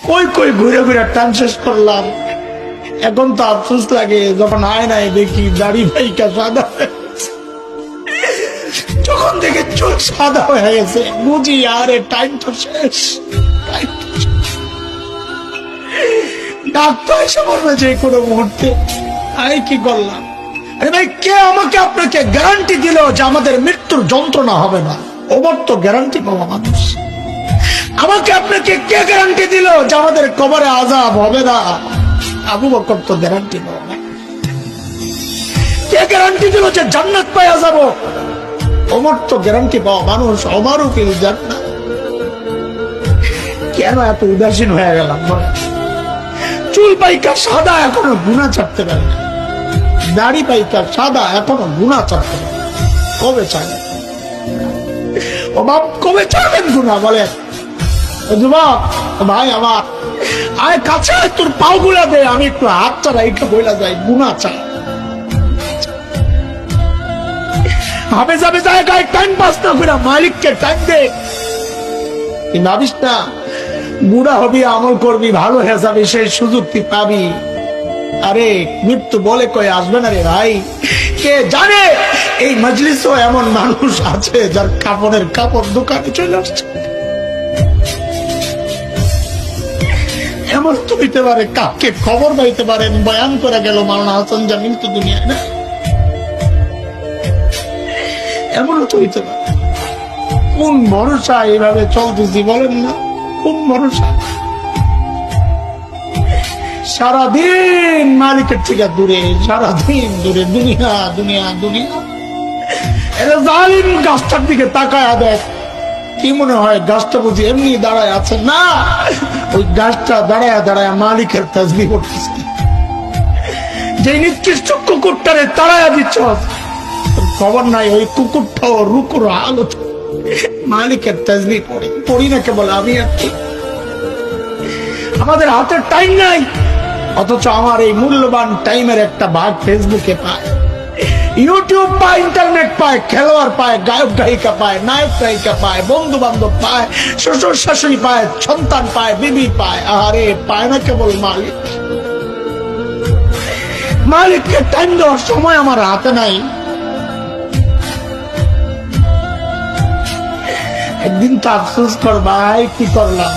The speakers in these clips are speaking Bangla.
কই কই ঘুরে ঘুরে টান শেষ করলাম। এখন তো আফসোস লাগে যখন আয়নায় দেখি দাড়ি ভাইকা সাদা হয়ে গেছে। যখন দেখে চোখ সাদা হয়ে গেছে বুঝি আরে টাইম তো শেষ, টাইম তো শেষ। ডাক্তার এসে বলবে যে কোনো মুহূর্তে। আমি কি করলাম? আরে ভাই, কে আমাকে আপনাকে গ্যারান্টি দিল যে আমাদের মৃত্যুর যন্ত্রণা হবে না? ওবার তো গ্যারান্টি পাওয়া মানুষ। আমাকে আপনাকে কে গ্যারান্টি দিল যে আমাদের কবরে আযাব হবে না? আবু বকর তো গ্যারান্টি পাওয়া না। কে গ্যারান্টি দিল যে জান্নাত পাওয়া যাব? ওমর তো গ্যারান্টি পাওয়া মানুষ। ওমরও ফিল জান্নাত। কেন এত উদাসীন হয়ে গেলাম? চুল পাইকা সাদা এখনো গুনাহ ছাড়তে পারে না, দাড়ি পাইকা সাদা এখনো গুনাহ ছাড়তে পারে। কবে ছাড়বেন? ও বাপ, কবে ছাড়বেন গুনাহ? বলে যুবক ভাই আমার, আয় কাছে তোর পাও গুলা দে, আমি একটু হাত ছাড়া একটু বইলা যাই, গুনাহ ছাড়। হাফেজ হাফেজ গায়ে টাইম পাস না করে মালিককে টাইম দে। তুই ভাবিস না বুড়া হবি, আমল করবি, ভালো হয়ে যাবে, সেই সুযোগ তুই পাবি। আরে মৃত্যু বলে কয়ে আসবে না রে ভাই। কে জানে এই মজলিসও এমন মানুষ আছে যার কাপড়ের কাপড় দোকানে চলে আসছে। এমন তো হইতে পারে কাকে খবর পাইতে পারেন বয়ান করে গেল মাওলানা হাসান জামিল তো দুনিয়ায় না। এমন তো হইতে পারে। কোন ভরসা এইভাবে চলতেছি বলেন না? কোন ভরসা? সারাদিন মালিকের থেকে দূরে, সারাদিন দূরে, দুনিয়া দুনিয়া দুনিয়া। এরা জালিম গাছটার দিকে তাকায়া দেখ, কি মনে হয় গাছটা বুঝি এমনি দাঁড়ায় আছে? না, ওই গাছটা দাঁড়ায় দাঁড়ায় মালিকের তাসবিহ করতেছে। যে নিকৃষ্ট কুকুরটারে তাড়ায়া দিচ্ছ, খবর নাই ওই কুকুরটাও রুকুর হালত মালিকের তাসবিহ পড়ে। পড়ি না কেবল আমি আর কি। আমাদের হাতে টাইম নাই, অথচ আমার এই মূল্যবান টাইমের একটা ভাগ ফেসবুকে পায়, ইউটিউব পায়, ইন্টারনেট পায়, খেলোয়াড় পায়, গায়ক গায়িকা পায়, নায়ক নায়িকা পায়, বন্ধু বান্ধব পায়, শ্বশুর শাশুড়ি পায়, সন্তান পায়, বিবি পায়। আরে পায় না কেবল মালিক। মালিককে টাইম দেওয়ার সময় আমার হাতে নাই। একদিন তো আফসোস কর ভাই, কি করলাম?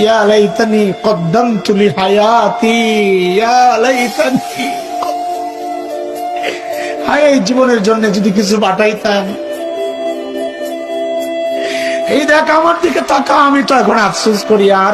ইয়া লাইতানি কদ্দামতু লিহায়াতি, ইয়া লাইতানি। হায়, জীবনের জন্য যদি কিছু পাঠাইতাম। এই দেখ আমার দিকে তাকা, আমি তো এখন আফসোস করি। আর